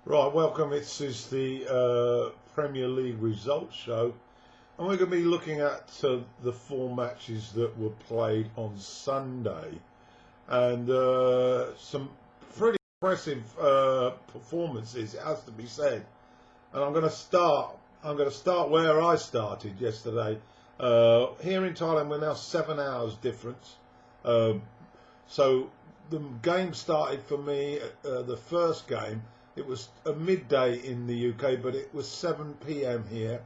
Right, welcome. This is the Premier League results show, and we're going to be looking at the four matches that were played on Sunday, and some pretty impressive performances, it has to be said. And I'm going to start. I'm going to start where I started yesterday. Here in Thailand, we're now 7 hours difference. So the game started for me. The first game, it was a midday in the UK, but it was 7 p.m. here,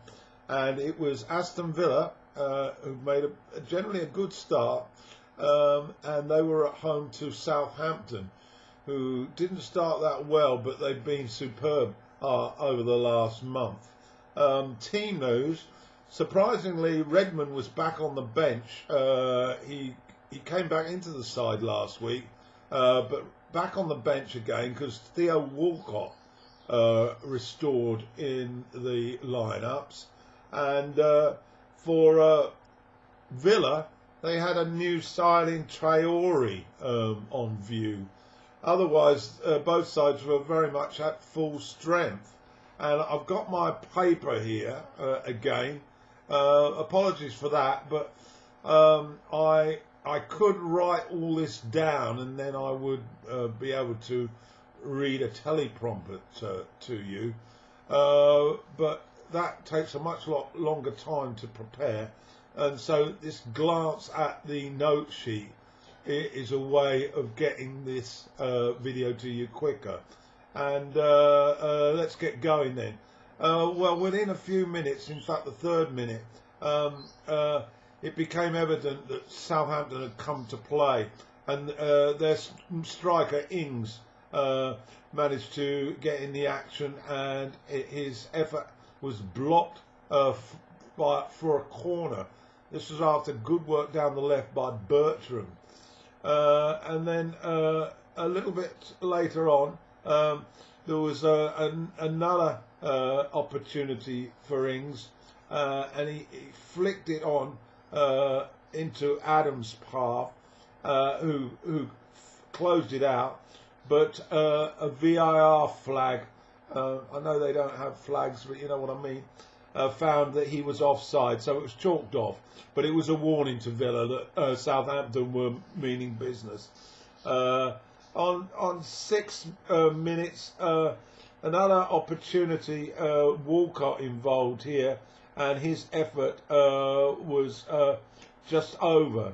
and it was Aston Villa who made generally a good start, and they were at home to Southampton, who didn't start that well, but they've been superb over the last month. Team news: surprisingly, Redmond was back on the bench. He came back into the side last week, but back on the bench again because Theo Walcott restored in the lineups. And for Villa, they had a new signing, Traore, on view. Otherwise, both sides were very much at full strength. And I've got my paper here again. Apologies for that, but I could write all this down, and then I would be able to read a teleprompter to you. But that takes a much longer time to prepare, and so this glance at the note sheet is a way of getting this video to you quicker. And let's get going then. Well, within a few minutes, in fact the third minute, it became evident that Southampton had come to play, and their striker Ings managed to get in the action, and his effort was blocked for a corner. This was after good work down the left by Bertram. And then a little bit later on, there was another opportunity for Ings, and he flicked it on into Adams' path, who closed it out. But a VAR flag, I know they don't have flags, but you know what I mean, found that he was offside, so it was chalked off. But it was a warning to Villa that Southampton were meaning business. On 6 minutes, another opportunity, Walcott involved here, and his effort was just over.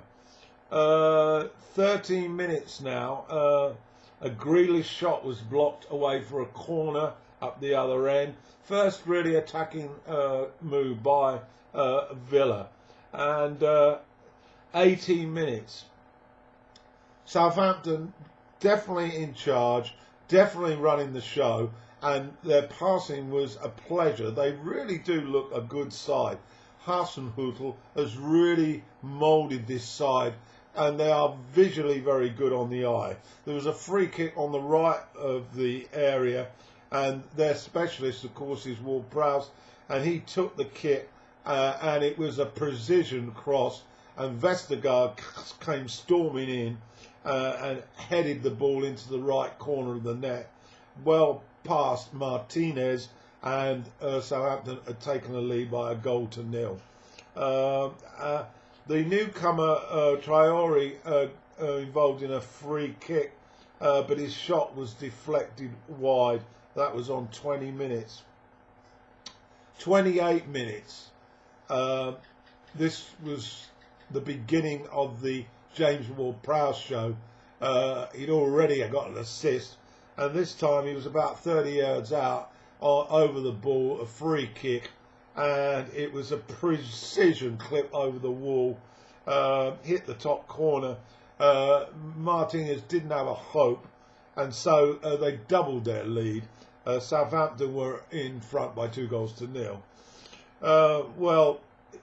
13 minutes now, a Grealish shot was blocked away for a corner up the other end. First really attacking move by Villa. And 18 minutes. Southampton definitely in charge, definitely running the show, and their passing was a pleasure. They really do look a good side. Hasenhüttl has really moulded this side, and they are visually very good on the eye. There was a free kick on the right of the area, and their specialist, of course, is Ward-Prowse, and he took the kick, and it was a precision cross, and Vestergaard came storming in and headed the ball into the right corner of the net, well past Martinez, and Southampton had taken the lead by a goal to nil. The newcomer Traore involved in a free kick, but his shot was deflected wide. That was on 20 minutes. 28 minutes. This was the beginning of the James Ward-Prowse show. He'd already got an assist, and this time he was about 30 yards out over the ball, a free kick, and it was a precision clip over the wall, hit the top corner. Martinez didn't have a hope, and so they doubled their lead. Southampton were in front by 2-0. Well,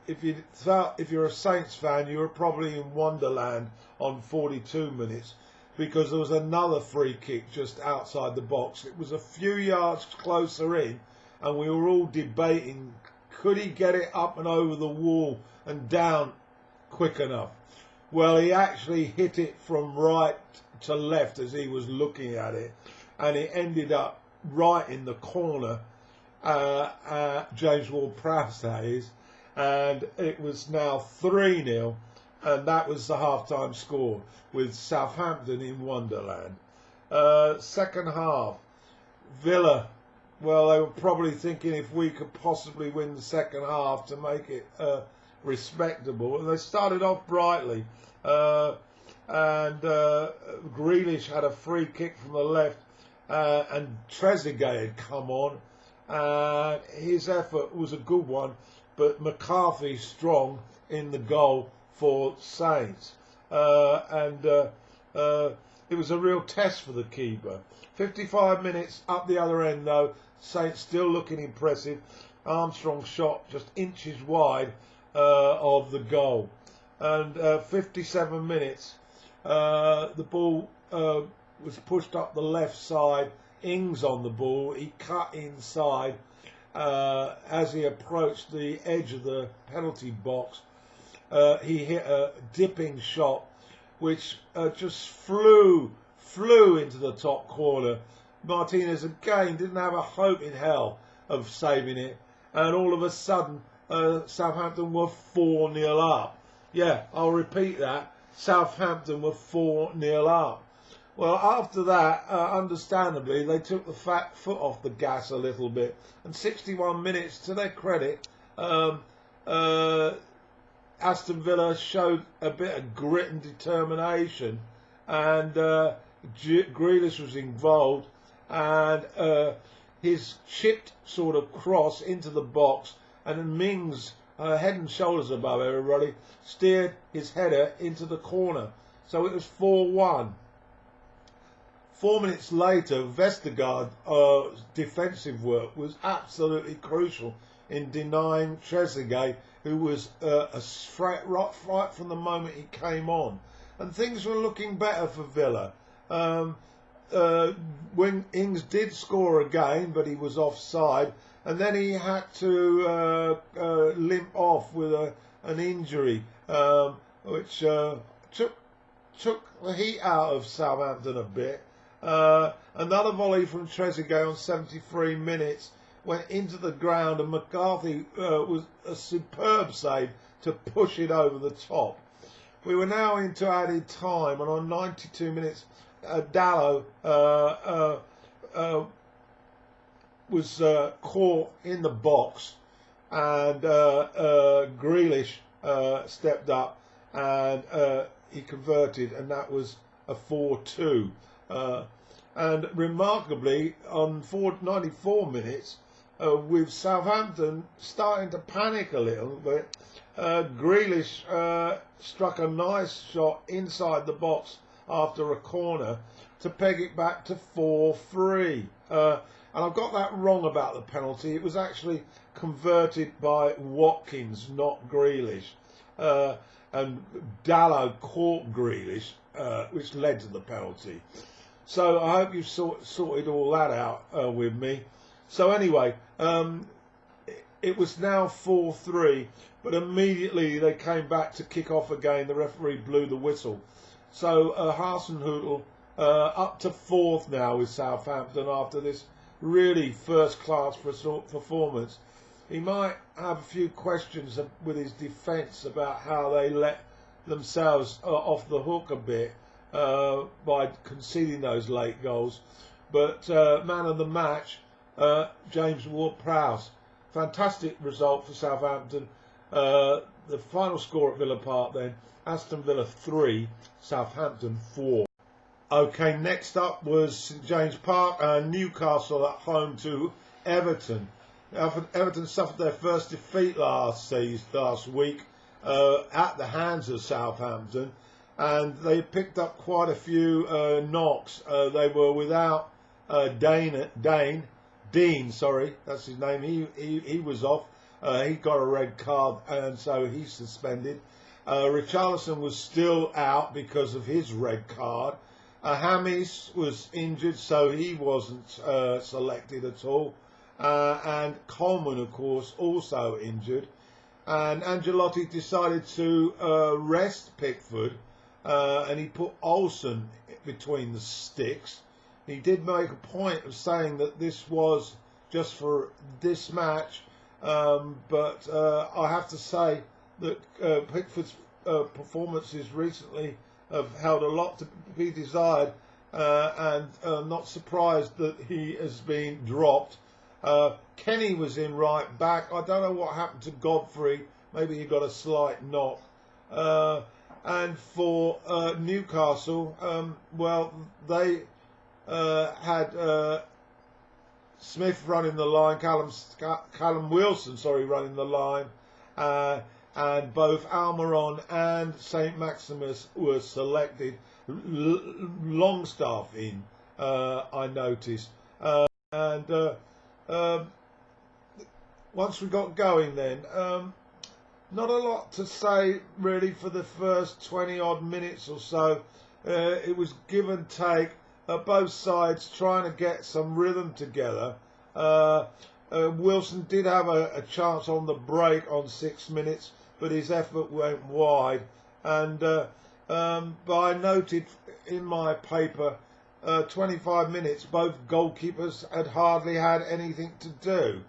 if you're a Saints fan, you were probably in Wonderland on 42 minutes, because there was another free kick just outside the box. It was a few yards closer in, and we were all debating, could he get it up and over the wall and down quick enough? Well, he actually hit it from right to left as he was looking at it, and it ended up right in the corner, James Ward-Prowse that is, and it was now 3-0, and that was the half-time score with Southampton in Wonderland. Second half, Villa, well, they were probably thinking if we could possibly win the second half to make it respectable, and they started off brightly, and Grealish had a free kick from the left, and Trezeguet had come on. His effort was a good one, but McCarthy strong in the goal for Saints, and it was a real test for the keeper. 55 minutes up the other end though, Saints still looking impressive. Armstrong shot just inches wide of the goal, and 57 minutes, the ball was pushed up the left side. Ings on the ball, he cut inside as he approached the edge of the penalty box. He hit a dipping shot which just flew into the top corner. Martinez again didn't have a hope in hell of saving it, and all of a sudden Southampton were 4-0 up. Yeah, I'll repeat that. Southampton were 4-0 up. Well, after that, understandably, they took the fat foot off the gas a little bit. And 61 minutes, to their credit, Aston Villa showed a bit of grit and determination. And Grealish was involved. And his chipped sort of cross into the box. And Mings, head and shoulders above everybody, steered his header into the corner. So it was 4-1. 4 minutes later, Vestergaard's defensive work was absolutely crucial in denying Trezeguet, who was a threat right from the moment he came on. And things were looking better for Villa. When Ings did score again, but he was offside, and then he had to limp off with an injury, which took the heat out of Southampton a bit. Another volley from Trezeguet on 73 minutes went into the ground, and McCarthy was a superb save to push it over the top. We were now into added time, and on 92 minutes, Dalot was caught in the box, and Grealish stepped up and he converted, and that was a 4-2. And remarkably, on 94 minutes, with Southampton starting to panic a little bit, Grealish struck a nice shot inside the box after a corner to peg it back to 4-3. And I've got that wrong about the penalty. It was actually converted by Watkins, not Grealish. And Dalot caught Grealish, which led to the penalty. So I hope you've sorted all that out with me. So anyway, it was now 4-3, but immediately they came back to kick off again. The referee blew the whistle. So Hasenhüttl up to fourth now with Southampton after this really first-class performance. He might have a few questions with his defence about how they let themselves off the hook a bit by conceding those late goals. But man of the match, James Ward-Prowse. Fantastic result for Southampton. The final score at Villa Park then, Aston Villa 3, Southampton 4. Okay, next up was St James Park, Newcastle at home to Everton. Everton suffered their first defeat last week at the hands of Southampton, and they picked up quite a few knocks. They were without Dean, sorry, that's his name. He was off. He got a red card, and so he's suspended. Richarlison was still out because of his red card. James was injured, so he wasn't selected at all. And Coleman, of course, also injured. And Ancelotti decided to rest Pickford, and he put Olsen between the sticks. He did make a point of saying that this was just for this match, but I have to say that Pickford's performances recently have held a lot to be desired, and not surprised that he has been dropped. Kenny was in right back. I don't know what happened to Godfrey. Maybe he got a slight knock. And for Newcastle, well, they had Smith running the line, Callum Wilson, running the line, and both Almiron and St Maximus were selected. Longstaff in, I noticed, and once we got going, then not a lot to say really for the first 20 odd minutes or so. It was give and take. Both sides trying to get some rhythm together. Wilson did have a chance on the break on 6 minutes, but his effort went wide. And but I noted in my paper, 25 minutes, both goalkeepers had hardly had anything to do,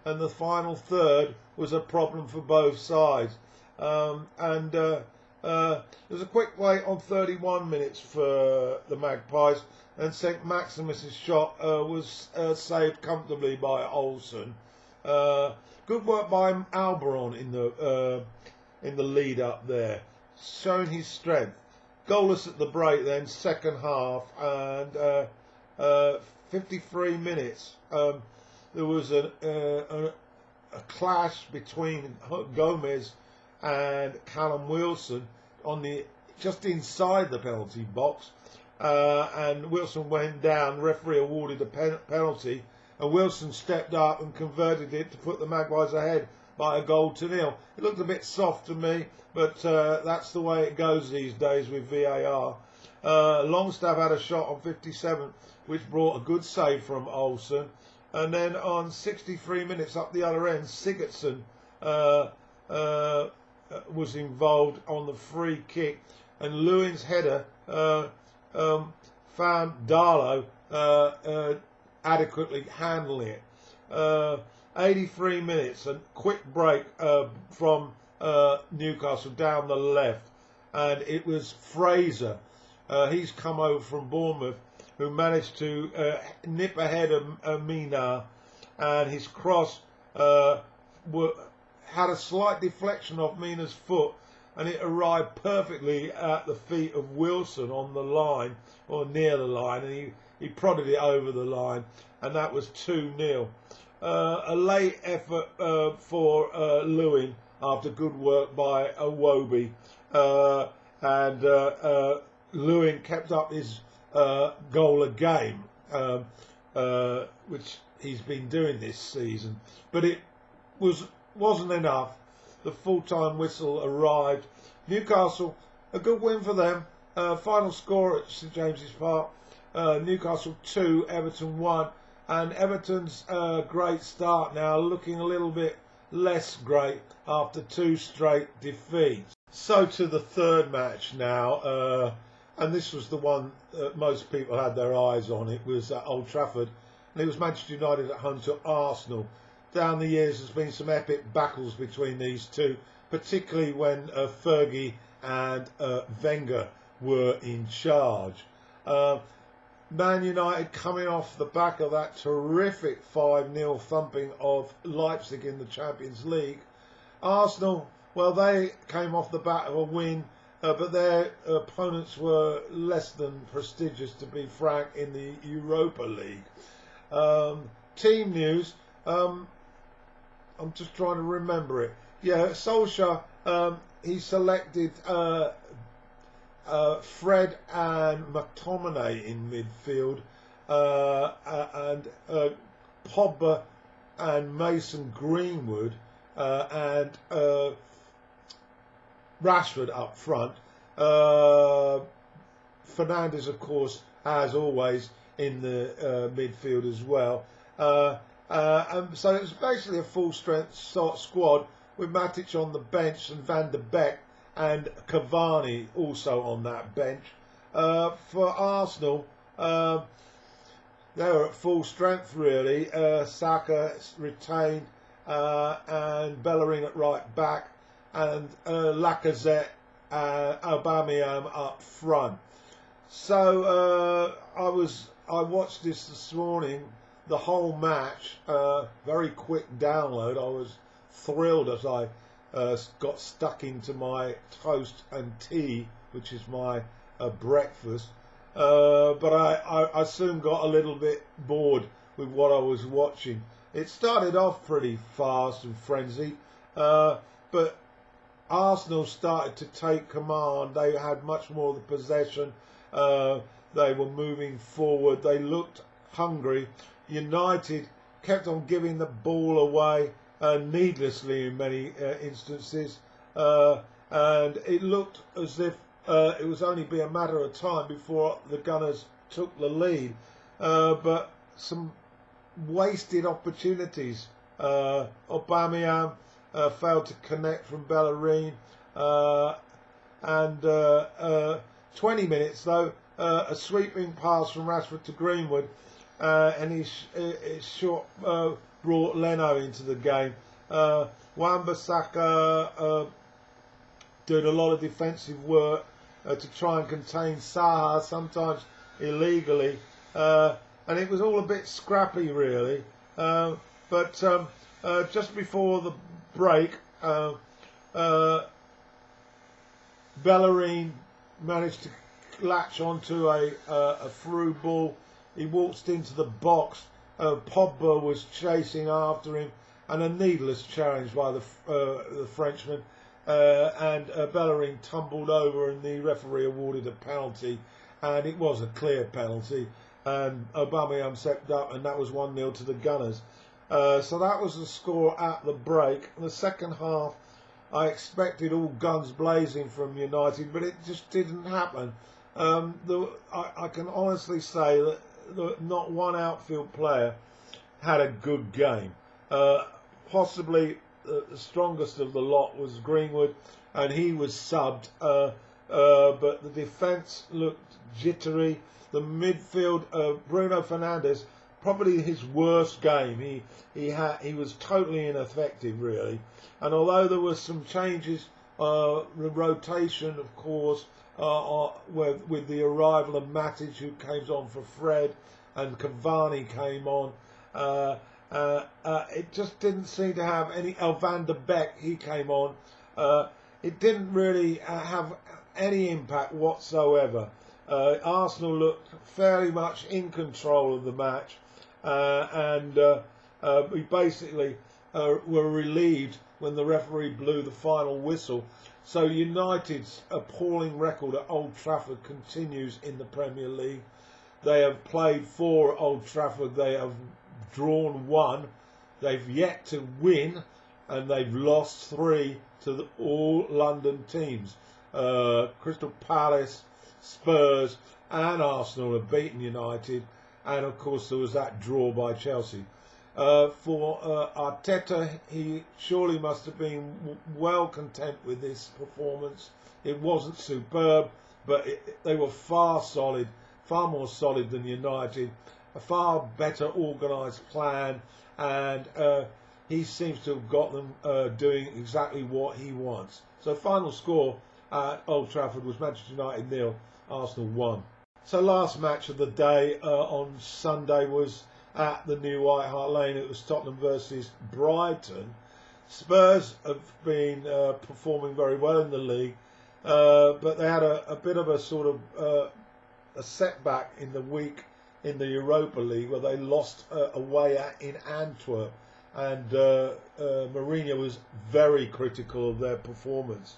and the final third was a problem for both sides. There was a quick wait on 31 minutes for the Magpies, and St Maximus' shot was saved comfortably by Olsen. Good work by Almiron in the lead up there, showing his strength. Goalless at the break then, second half, and 53 minutes. There was a clash between Gomez and Callum Wilson on just inside the penalty box, and Wilson went down. Referee awarded a penalty, and Wilson stepped up and converted it to put the Magpies ahead by 1-0. It looked a bit soft to me, but that's the way it goes these days with VAR. Longstaff had a shot on 57, which brought a good save from Olsen. And then on 63 minutes up the other end, Sigurdsson was involved on the free kick, and Lewin's header found Darlow adequately handling it. 83 minutes, a quick break from Newcastle down the left, and it was Fraser. He's come over from Bournemouth, who managed to nip ahead of Mina, and his cross had a slight deflection off Mina's foot, and it arrived perfectly at the feet of Wilson on the line, or near the line, and he prodded it over the line, and that was 2-0. A late effort for Lewin after good work by Iwobi, and Lewin kept up his goal a game, which he's been doing this season, but it wasn't enough. The full-time whistle arrived. Newcastle, a good win for them. Final score at St James's Park, Newcastle 2, Everton 1, and Everton's great start now looking a little bit less great after 2 straight defeats. So to the third match now, and this was the one that most people had their eyes on. It was at Old Trafford, and it was Manchester United at home to Arsenal. Down the years, there's been some epic battles between these two, particularly when Fergie and Wenger were in charge. Man United coming off the back of that terrific 5-0 thumping of Leipzig in the Champions League. Arsenal, well, they came off the back of a win, but their opponents were less than prestigious, to be frank, in the Europa League. Team news, I'm just trying to remember it. Yeah, Solskjaer, he selected Fred and McTominay in midfield, and Pogba and Mason Greenwood, and Rashford up front. Fernandes, of course, as always, in the midfield as well. And so it was basically a full-strength squad with Matic on the bench and Van der Beek and Cavani also on that bench. For Arsenal, they were at full strength really. Saka retained and Bellerin at right back, and Lacazette and Aubameyang up front. So I watched this morning, the whole match, very quick download. I was thrilled as I got stuck into my toast and tea, which is my breakfast. But I soon got a little bit bored with what I was watching. It started off pretty fast and frenzied, but Arsenal started to take command. They had much more of the possession. They were moving forward. They looked hungry. United kept on giving the ball away needlessly in many instances, and it looked as if it was only be a matter of time before the Gunners took the lead. But some wasted opportunities. Aubameyang failed to connect from Bellerin, and 20 minutes though, a sweeping pass from Rashford to Greenwood, and his shot brought Leno into the game. Wan-Bissaka doing a lot of defensive work to try and contain Zaha, sometimes illegally, and it was all a bit scrappy really. But just before the break, Bellerin managed to latch onto a through ball. He waltzed into the box. Pogba was chasing after him, and a needless challenge by the Frenchman. And Bellerin tumbled over, and the referee awarded a penalty, and it was a clear penalty. And Aubameyang stepped up, and that was 1-0 to the Gunners. So that was the score at the break. In the second half, I expected all guns blazing from United, but it just didn't happen. I can honestly say that not one outfield player had a good game. Possibly the strongest of the lot was Greenwood, and he was subbed. But the defence looked jittery. The midfield, Bruno Fernandes, probably his worst game. He was totally ineffective, really. And although there were some changes, rotation, of course, with the arrival of Matic, who came on for Fred, and Cavani came on. It just didn't seem to have any. Van der Beek, he came on. It didn't really have any impact whatsoever. Arsenal looked fairly much in control of the match, and we basically were relieved when the referee blew the final whistle. So United's appalling record at Old Trafford continues in the Premier League. They have played 4 at Old Trafford. They have drawn 1. They've yet to win, and they've lost 3 to all London teams. Crystal Palace, Spurs and Arsenal have beaten United, and of course there was that draw by Chelsea. For Arteta, he surely must have been well content with this performance. It wasn't superb, but they were far more solid than United, a far better organised plan, and he seems to have got them doing exactly what he wants. So final score at Old Trafford was Manchester United 0, Arsenal 1. So last match of the day on Sunday was at the new White Hart Lane. It was Tottenham versus Brighton. Spurs have been performing very well in the league, but they had a bit of a sort of a setback in the week in the Europa League, where they lost away in Antwerp, and Mourinho was very critical of their performance,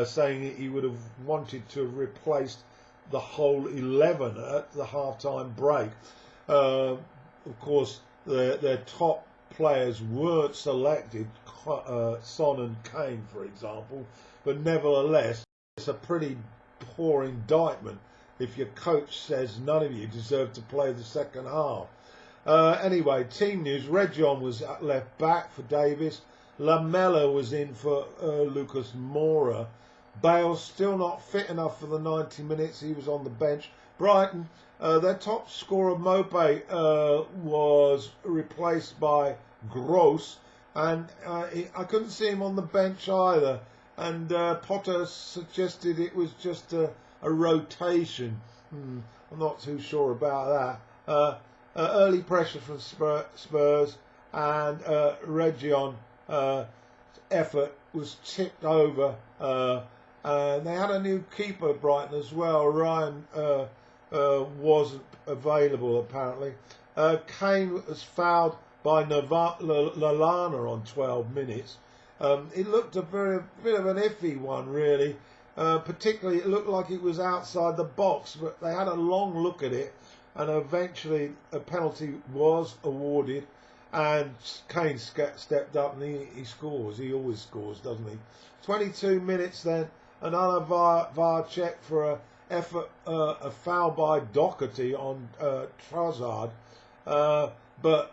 saying that he would have wanted to have replaced the whole 11 at the half-time break. Of course, their top players weren't selected, Son and Kane, for example, but nevertheless, it's a pretty poor indictment if your coach says none of you deserve to play the second half. Anyway, team news: Reguilon was at left back for Davies. Lamela was in for Lucas Moura. Bale still not fit enough for the 90 minutes. He was on the bench. Brighton Their top scorer Mope was replaced by Gross, and I couldn't see him on the bench either. And Potter suggested it was just a rotation. I'm not too sure about that. Early pressure from Spurs, and Region effort was tipped over. And they had a new keeper, Brighton, as well. Ryan wasn't available, apparently. Kane was fouled by Lallana on 12 minutes. It looked a bit of an iffy one, really. Particularly, it looked like it was outside the box, but they had a long look at it, and eventually a penalty was awarded, and Kane stepped up and he scores. He always scores, doesn't he? 22 minutes then, another VAR check for a foul by Doherty on Trossard, but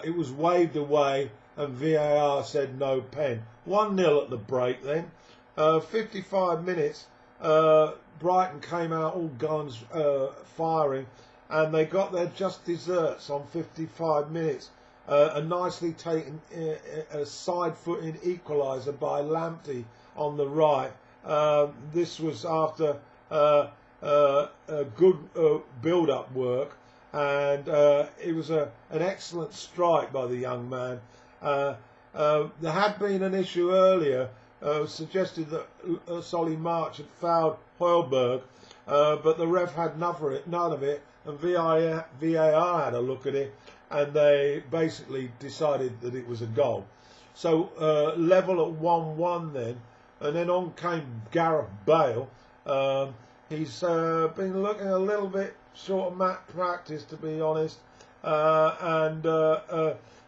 it was waved away, and VAR said no pen. 1-0 at the break then. 55 minutes, Brighton came out all guns firing, and they got their just desserts on 55 minutes. A nicely taken a side-footing equaliser by Lamptey on the right. This was after good build-up work, and it was an excellent strike by the young man. There had been an issue earlier, suggested that Solly March had fouled Højbjerg, but the ref had none of it, and VAR had a look at it, and they basically decided that it was a goal. So level at 1-1 then, and then on came Gareth Bale. He's been looking a little bit short of match practice, to be honest,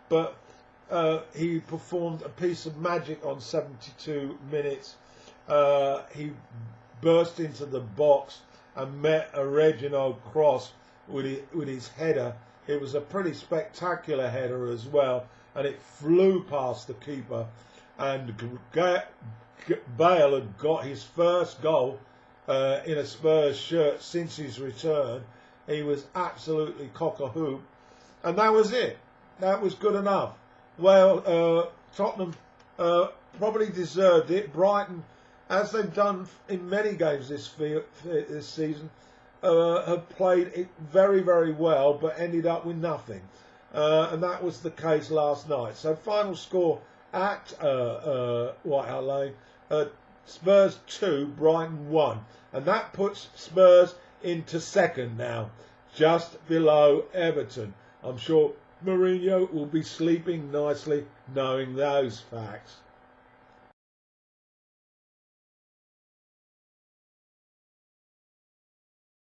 but he performed a piece of magic on 72 minutes. He burst into the box and met a Reginald cross with his header. It was a pretty spectacular header as well, and it flew past the keeper. And Bale had got his first goal in a Spurs shirt since his return. He was absolutely cock-a-hoop, and that was it. That was good enough. Well, Tottenham probably deserved it. Brighton, as they've done in many games this season, have played it very, very well, but ended up with nothing. And that was the case last night. So final score at White Hart Lane, Spurs 2, Brighton 1. And that puts Spurs into second now, just below Everton. I'm sure Mourinho will be sleeping nicely knowing those facts.